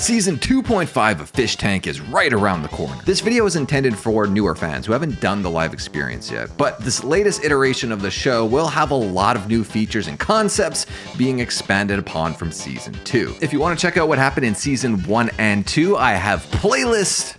Season 2.5 of Fishtank is right around the corner. This video is intended for newer fans who haven't done the live experience yet, but this latest iteration of the show will have a lot of new features and concepts being expanded upon from Season 2. If you want to check out what happened in Season 1 and 2, I have playlist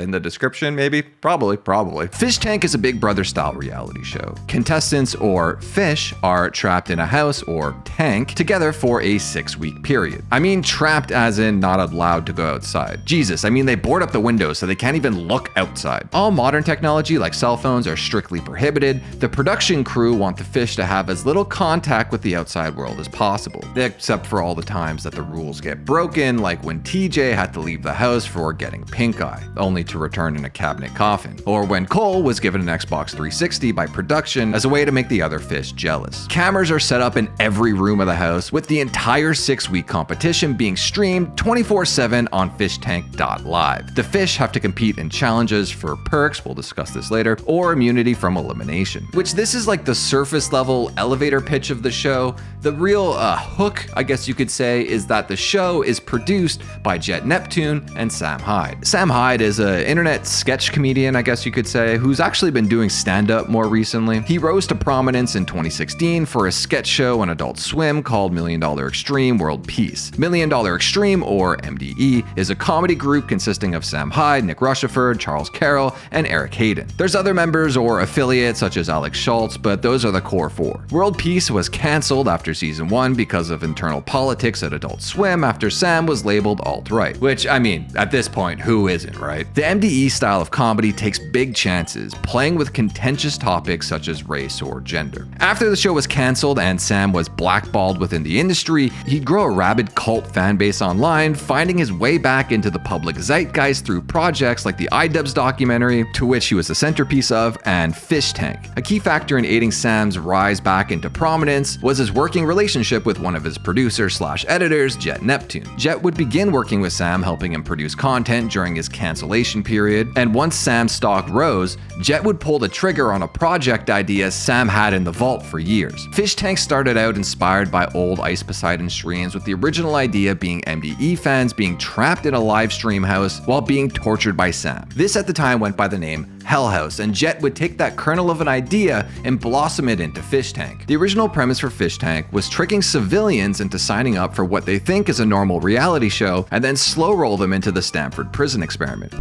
in the description, maybe? Probably. Fishtank is a Big Brother style reality show. Contestants, or fish, are trapped in a house, or tank, together for a 6-week period. I mean trapped as in not allowed to go outside. Jesus, I mean they board up the windows so they can't even look outside. All modern technology like cell phones are strictly prohibited. The production crew want the fish to have as little contact with the outside world as possible, except for all the times that the rules get broken, like when TJ had to leave the house for getting pink eye, only to return in a cabinet coffin, or when Cole was given an Xbox 360 by production as a way to make the other fish jealous. Cameras are set up in every room of the house, with the entire 6-week competition being streamed 24/7 on Fishtank.live. The fish have to compete in challenges for perks, we'll discuss this later, or immunity from elimination. Which this is like the surface level elevator pitch of the show. The real hook, I guess you could say, is that the show is produced by Jet Neptune and Sam Hyde. Sam Hyde is an internet sketch comedian, I guess you could say, who's actually been doing stand-up more recently. He rose to prominence in 2016 for a sketch show on Adult Swim called $1 Million Extreme World Peace. $1 Million Extreme, or MDE, is a comedy group consisting of Sam Hyde, Nick Rushiford, Charles Carroll, and Eric Hayden. There's other members or affiliates such as Alex Schultz, but those are the core four. World Peace was cancelled after Season 1 because of internal politics at Adult Swim after Sam was labeled alt-right, which, I mean, at this point, who isn't, right? The MDE style of comedy takes big chances, playing with contentious topics such as race or gender. After the show was cancelled and Sam was blackballed within the industry, he'd grow a rabid cult fan base online, finding his way back into the public zeitgeist through projects like the iDubbbz documentary, to which he was the centerpiece of, and Fishtank. A key factor in aiding Sam's rise back into prominence was his working relationship with one of his producers/editors, Jet Neptune. Jet would begin working with Sam, helping him produce content during his cancellation period, and once Sam's stock rose, Jet would pull the trigger on a project idea Sam had in the vault for years. Fishtank started out inspired by old Ice Poseidon streams, with the original idea being MDE fans being trapped in a live stream house while being tortured by Sam. This at the time went by the name Hell House, and Jet would take that kernel of an idea and blossom it into Fishtank. The original premise for Fishtank was tricking civilians into signing up for what they think is a normal reality show and then slow roll them into the Stanford prison experiment,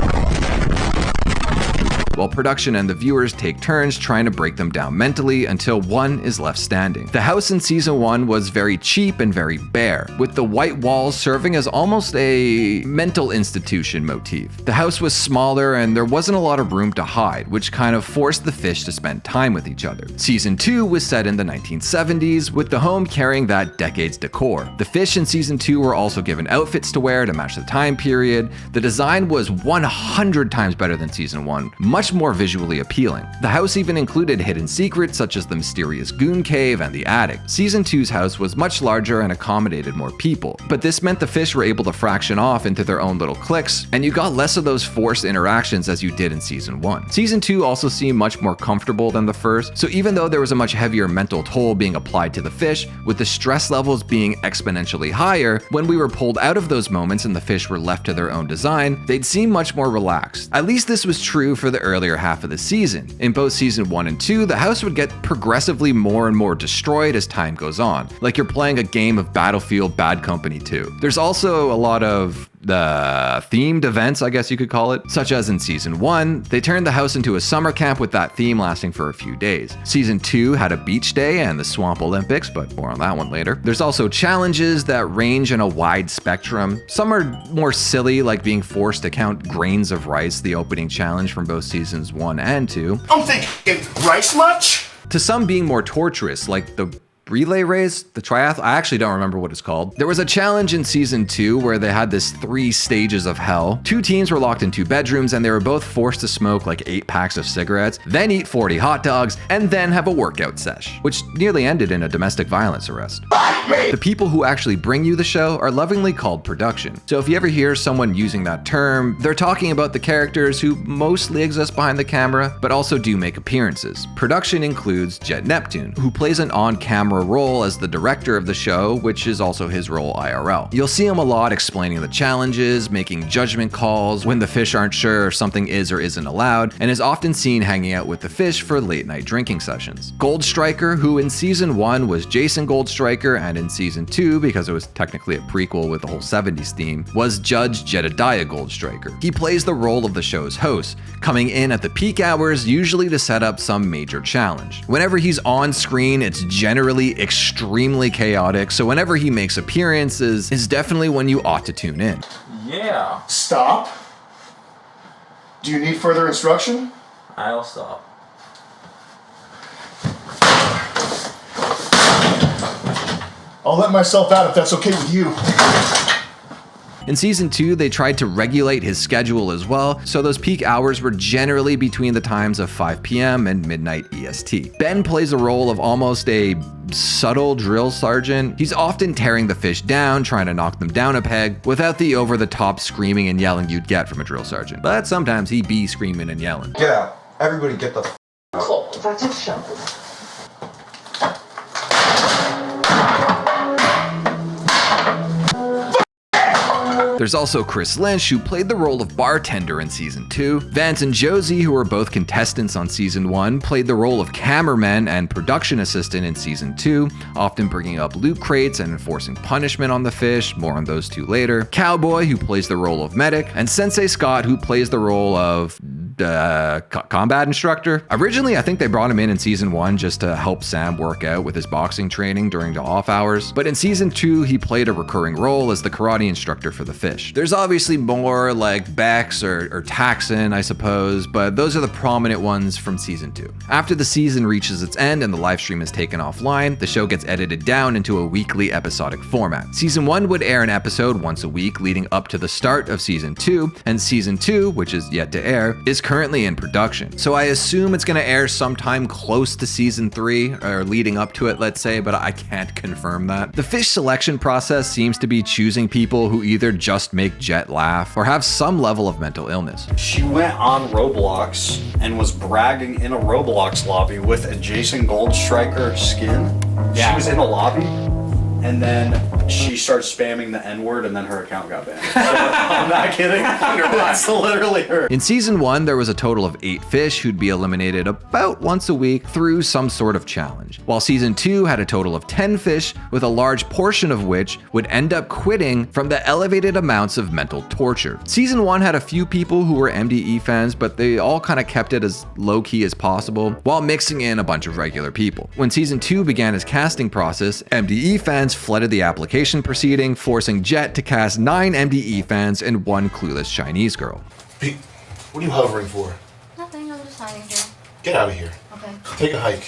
while production and the viewers take turns trying to break them down mentally until one is left standing. The house in Season 1 was very cheap and very bare, with the white walls serving as almost a mental institution motif. The house was smaller and there wasn't a lot of room to hide, which kind of forced the fish to spend time with each other. Season 2 was set in the 1970s, with the home carrying that decade's decor. The fish in Season 2 were also given outfits to wear to match the time period. The design was 100 times better than Season 1, much more visually appealing. The house even included hidden secrets such as the mysterious goon cave and the attic. Season 2's house was much larger and accommodated more people, but this meant the fish were able to fraction off into their own little cliques, and you got less of those forced interactions as you did in Season 1. Season 2 also seemed much more comfortable than the first, so even though there was a much heavier mental toll being applied to the fish, with the stress levels being exponentially higher, when we were pulled out of those moments and the fish were left to their own design, they'd seem much more relaxed. At least this was true for the earlier half of the season. In both Season 1 and 2, the house would get progressively more and more destroyed as time goes on, like you're playing a game of Battlefield Bad Company 2. There's also a lot of themed events, I guess you could call it, such as in Season 1, they turned the house into a summer camp with that theme lasting for a few days. Season 2 had a beach day and the Swamp Olympics, but more on that one later. There's also challenges that range in a wide spectrum. Some are more silly, like being forced to count grains of rice, the opening challenge from both Seasons 1 and 2. I'm thinking, rice much? To some being more torturous, like the relay race, the triathlon, I actually don't remember what it's called. There was a challenge in Season 2 where they had this 3 stages of hell. 2 teams were locked in 2 bedrooms and they were both forced to smoke like 8 packs of cigarettes, then eat 40 hot dogs, and then have a workout sesh, which nearly ended in a domestic violence arrest. me! The people who actually bring you the show are lovingly called production. So if you ever hear someone using that term, they're talking about the characters who mostly exist behind the camera, but also do make appearances. Production includes Jet Neptune, who plays an on-camera role as the director of the show, which is also his role IRL. You'll see him a lot explaining the challenges, making judgment calls when the fish aren't sure if something is or isn't allowed, and is often seen hanging out with the fish for late night drinking sessions. Goldstriker, who in season 1 was Jason Goldstriker, and in season 2, because it was technically a prequel with the whole 70s theme, was Judge Jedediah Goldstriker. He plays the role of the show's host, coming in at the peak hours, usually to set up some major challenge. Whenever he's on screen, it's generally extremely chaotic, so whenever he makes appearances is definitely when you ought to tune in. Yeah. Stop. Do you need further instruction? I'll stop. I'll let myself out if that's okay with you. In season 2, they tried to regulate his schedule as well, so those peak hours were generally between the times of 5 p.m. and midnight EST. Ben plays the role of almost a subtle drill sergeant. He's often tearing the fish down, trying to knock them down a peg, without the over-the-top screaming and yelling you'd get from a drill sergeant. But sometimes he be screaming and yelling. Get out. Everybody get the Cool, that's a show. There's also Chris Lynch, who played the role of bartender in season 2. Vance and Josie, who were both contestants on season 1, played the role of cameraman and production assistant in season 2, often bringing up loot crates and enforcing punishment on the fish. More on those two later. Cowboy, who plays the role of medic, and Sensei Scott, who plays the role of combat instructor. Originally, I think they brought him in season 1 just to help Sam work out with his boxing training during the off hours, but in season 2, he played a recurring role as the karate instructor for the fish. There's obviously more like Bex or Taxon, I suppose, but those are the prominent ones from season 2. After the season reaches its end and the live stream is taken offline, the show gets edited down into a weekly episodic format. Season 1 would air an episode once a week leading up to the start of season 2, and season 2, which is yet to air, is currently in production. So I assume it's going to air sometime close to season 3 or leading up to it, let's say, but I can't confirm that. The fish selection process seems to be choosing people who either just make Jet laugh or have some level of mental illness. She went on Roblox and was bragging in a Roblox lobby with a Jason Goldstriker skin. Yeah. She was in a lobby and then she started spamming the N-word and then her account got banned. So, I'm not kidding. That's literally her. In season 1, there was a total of 8 fish who'd be eliminated about once a week through some sort of challenge, while season 2 had a total of 10 fish, with a large portion of which would end up quitting from the elevated amounts of mental torture. Season 1 had a few people who were MDE fans, but they all kind of kept it as low-key as possible, while mixing in a bunch of regular people. When season 2 began its casting process, MDE fans flooded the application proceeding, forcing Jet to cast 9 MDE fans and 1 clueless Chinese girl. Pete, what are you hovering for? Nothing, I'm just hiding here. Get out of here. Okay. Take a hike.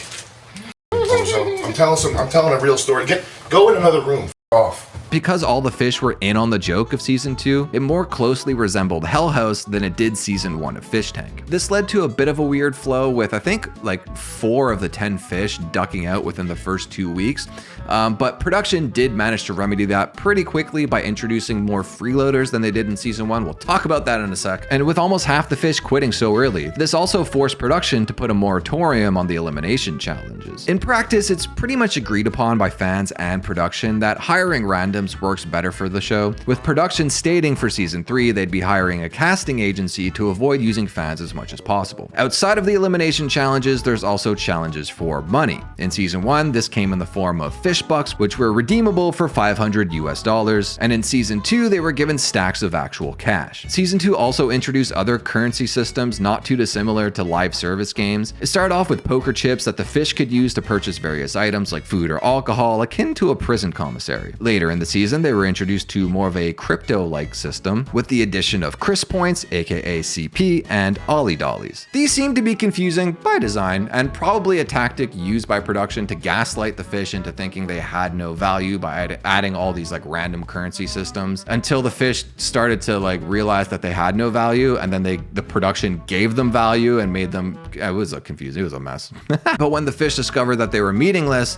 I'm telling a real story. Go in another room. Off. Because all the fish were in on the joke of season 2, it more closely resembled Hell House than it did season 1 of Fishtank. This led to a bit of a weird flow with, I think, like 4 of the 10 fish ducking out within the first 2 weeks. But production did manage to remedy that pretty quickly by introducing more freeloaders than they did in season 1. We'll talk about that in a sec. And with almost half the fish quitting so early, this also forced production to put a moratorium on the elimination challenges. In practice, it's pretty much agreed upon by fans and production that hiring randoms works better for the show, with production stating for season 3 they'd be hiring a casting agency to avoid using fans as much as possible. Outside of the elimination challenges, there's also challenges for money. In season 1, this came in the form of fish bucks, which were redeemable for $500 US, and in season 2, they were given stacks of actual cash. Season 2 also introduced other currency systems not too dissimilar to live service games. It started off with poker chips that the fish could use to purchase various items like food or alcohol, akin to a prison commissary. Later in the season, they were introduced to more of a crypto-like system with the addition of Chris Points, aka CP, and Ollie Dollies. These seem to be confusing by design and probably a tactic used by production to gaslight the fish into thinking they had no value by adding all these like random currency systems until the fish started to like realize that they had no value, and then the production gave them value and made them, it was confusing, it was a mess. But when the fish discovered that they were meaningless,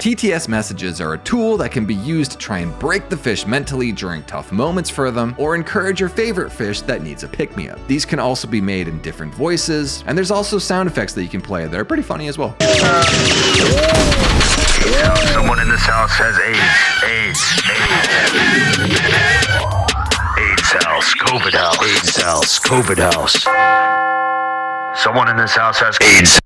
TTS messages are a tool that can be used to try and break the fish mentally during tough moments for them, or encourage your favorite fish that needs a pick-me-up. These can also be made in different voices, and there's also sound effects that you can play that are pretty funny as well. Someone in this house has AIDS house, COVID house, AIDS house, COVID house. Someone in this house has AIDS.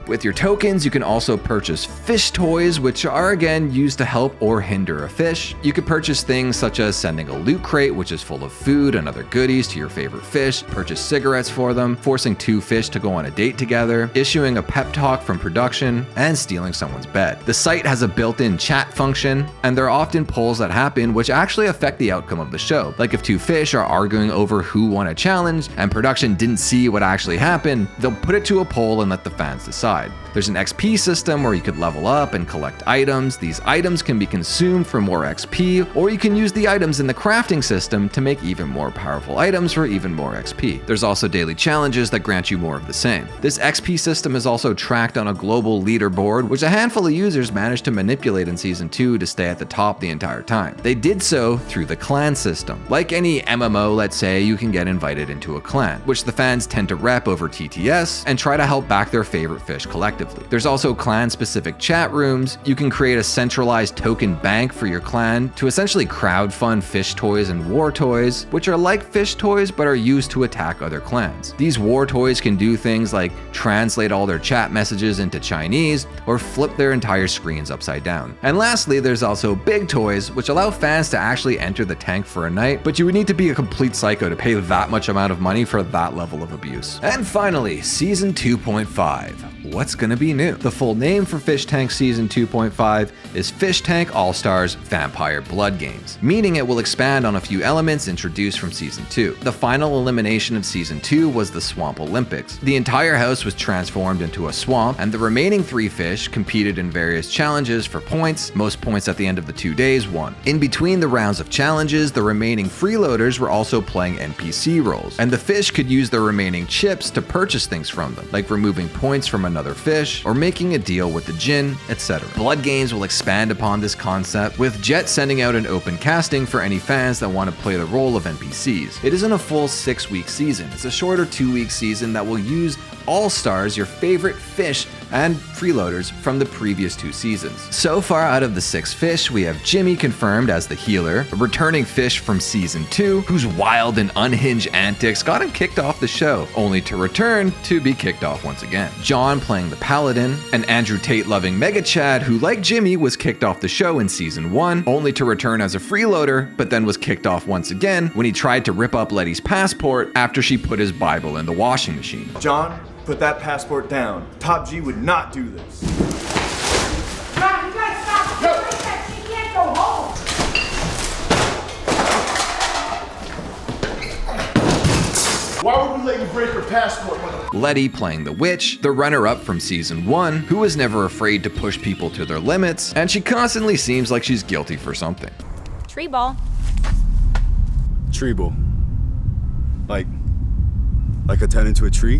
With your tokens, you can also purchase fish toys, which are again used to help or hinder a fish. You could purchase things such as sending a loot crate, which is full of food and other goodies to your favorite fish, purchase cigarettes for them, forcing two fish to go on a date together, issuing a pep talk from production, and stealing someone's bed. The site has a built-in chat function, and there are often polls that happen which actually affect the outcome of the show. Like if two fish are arguing over who won a challenge and production didn't see what actually happened, they'll put it to a poll and let the fans decide. There's an XP system where you could level up and collect items. These items can be consumed for more XP, or you can use the items in the crafting system to make even more powerful items for even more XP. There's also daily challenges that grant you more of the same. This XP system is also tracked on a global leaderboard, which a handful of users managed to manipulate in Season 2 to stay at the top the entire time. They did so through the clan system. Like any MMO, let's say, you can get invited into a clan, which the fans tend to rep over TTS and try to help back their favorite fish collectively. There's also clan-specific chat rooms. You can create a centralized token bank for your clan to essentially crowdfund fish toys and war toys, which are like fish toys but are used to attack other clans. These war toys can do things like translate all their chat messages into Chinese or flip their entire screens upside down. And lastly, there's also big toys, which allow fans to actually enter the tank for a night, but you would need to be a complete psycho to pay that much amount of money for that level of abuse. And finally, Season 2.5. what's gonna be new? The full name for Fishtank Season 2.5 is Fishtank All-Stars Vampire Bloodgames, meaning it will expand on a few elements introduced from Season 2. The final elimination of Season 2 was the Swamp Olympics. The entire house was transformed into a swamp, and the remaining 3 fish competed in various challenges for points. Most points at the end of the 2 days won. In between the rounds of challenges, the remaining freeloaders were also playing NPC roles, and the fish could use their remaining chips to purchase things from them, like removing points from another fish or making a deal with the djinn, etc. Bloodgames will expand upon this concept, with Jet sending out an open casting for any fans that want to play the role of NPCs. It isn't a full 6-week season, it's a shorter 2-week season that will use All-Stars, your favorite fish and freeloaders from the previous 2 seasons. So far out of the 6 fish, we have Jimmy confirmed as the healer, a returning fish from Season 2, whose wild and unhinged antics got him kicked off the show, only to return to be kicked off once again. John playing the paladin, and Andrew Tate loving Mega Chad, who like Jimmy was kicked off the show in Season 1, only to return as a freeloader, but then was kicked off once again when he tried to rip up Letty's passport after she put his Bible in the washing machine. John, put that passport down. Top G would not do this. John, you gotta stop. She can't go home. Why would we let you break her passport? Letty playing the witch, the runner-up from Season 1, who was never afraid to push people to their limits, and she constantly seems like she's guilty for something. Tree ball. Tree ball. Like I turn into a tree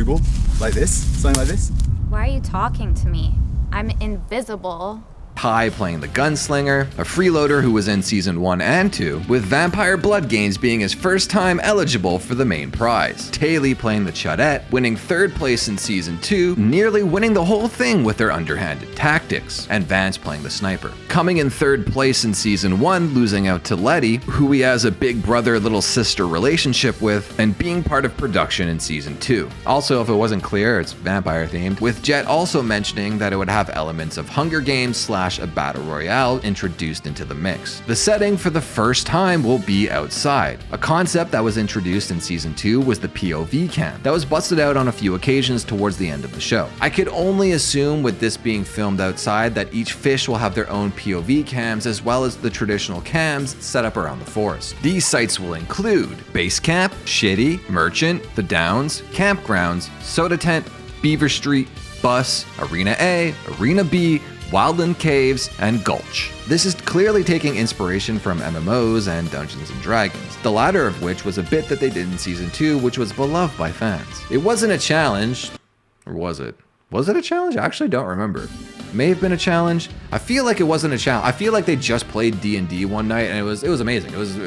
ball? Like this? Something like this? Why are you talking to me? I'm invisible. Ty playing the gunslinger, a freeloader who was in Season 1 and 2, with Vampire Bloodgames being his first time eligible for the main prize. Taylor playing the Chudette, winning 3rd place in Season 2, nearly winning the whole thing with their underhanded tactics, and Vance playing the sniper. Coming in 3rd place in Season 1, losing out to Letty, who he has a big brother, little sister relationship with, and being part of production in Season 2. Also, if it wasn't clear, it's vampire themed, with Jet also mentioning that it would have elements of Hunger Games / a battle royale introduced into the mix. The setting for the first time will be outside. A concept that was introduced in Season 2 was the POV cam that was busted out on a few occasions towards the end of the show. I could only assume with this being filmed outside that each fish will have their own POV cams as well as the traditional cams set up around the forest. These sites will include Base Camp, Shitty, Merchant, The Downs, Campgrounds, Soda Tent, Beaver Street, Bus, Arena A, Arena B, Wildland Caves, and Gulch. This is clearly taking inspiration from MMOs and Dungeons & Dragons, the latter of which was a bit that they did in Season 2, which was beloved by fans. It wasn't a challenge, or was it? Was it a challenge? I actually don't remember. May have been a challenge. I feel like it wasn't a challenge. I feel like they just played D&D one night and it was amazing. It was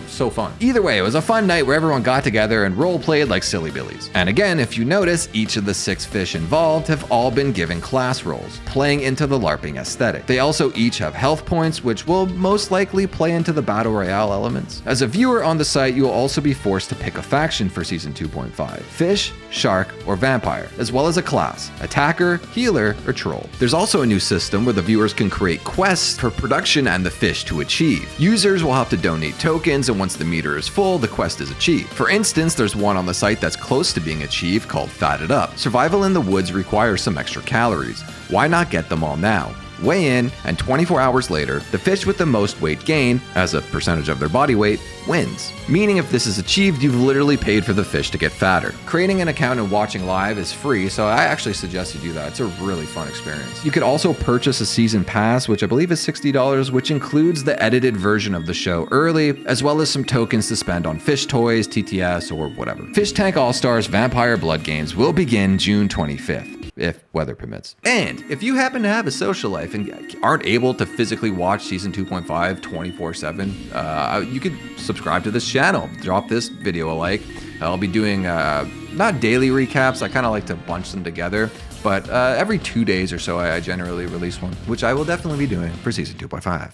so fun. Either way, it was a fun night where everyone got together and role played like silly billies. And again, if you notice, each of the 6 fish involved have all been given class roles, playing into the LARPing aesthetic. They also each have health points, which will most likely play into the battle royale elements. As a viewer on the site, you will also be forced to pick a faction for Season 2.5, fish, shark, or vampire, as well as a class, attacker, healer, or troll. There's also a new system where the viewers can create quests for production and the fish to achieve. Users will have to donate tokens, and once the meter is full, the quest is achieved. For instance, there's one on the site that's close to being achieved called Fatted Up. Survival in the woods requires some extra calories. Why not get them all now? Weigh in, and 24 hours later, the fish with the most weight gain, as a percentage of their body weight, wins. Meaning if this is achieved, you've literally paid for the fish to get fatter. Creating an account and watching live is free, so I actually suggest you do that. It's a really fun experience. You could also purchase a season pass, which I believe is $60, which includes the edited version of the show early, as well as some tokens to spend on fish toys, TTS, or whatever. Fishtank All-Stars Vampire Bloodgames will begin June 25th. If weather permits. And if you happen to have a social life and aren't able to physically watch Season 2.5 24/7, you could subscribe to this channel. Drop this video a like. I'll be doing not daily recaps. I kind of like to bunch them together, but every 2 days or so I generally release one, which I will definitely be doing for Season 2.5.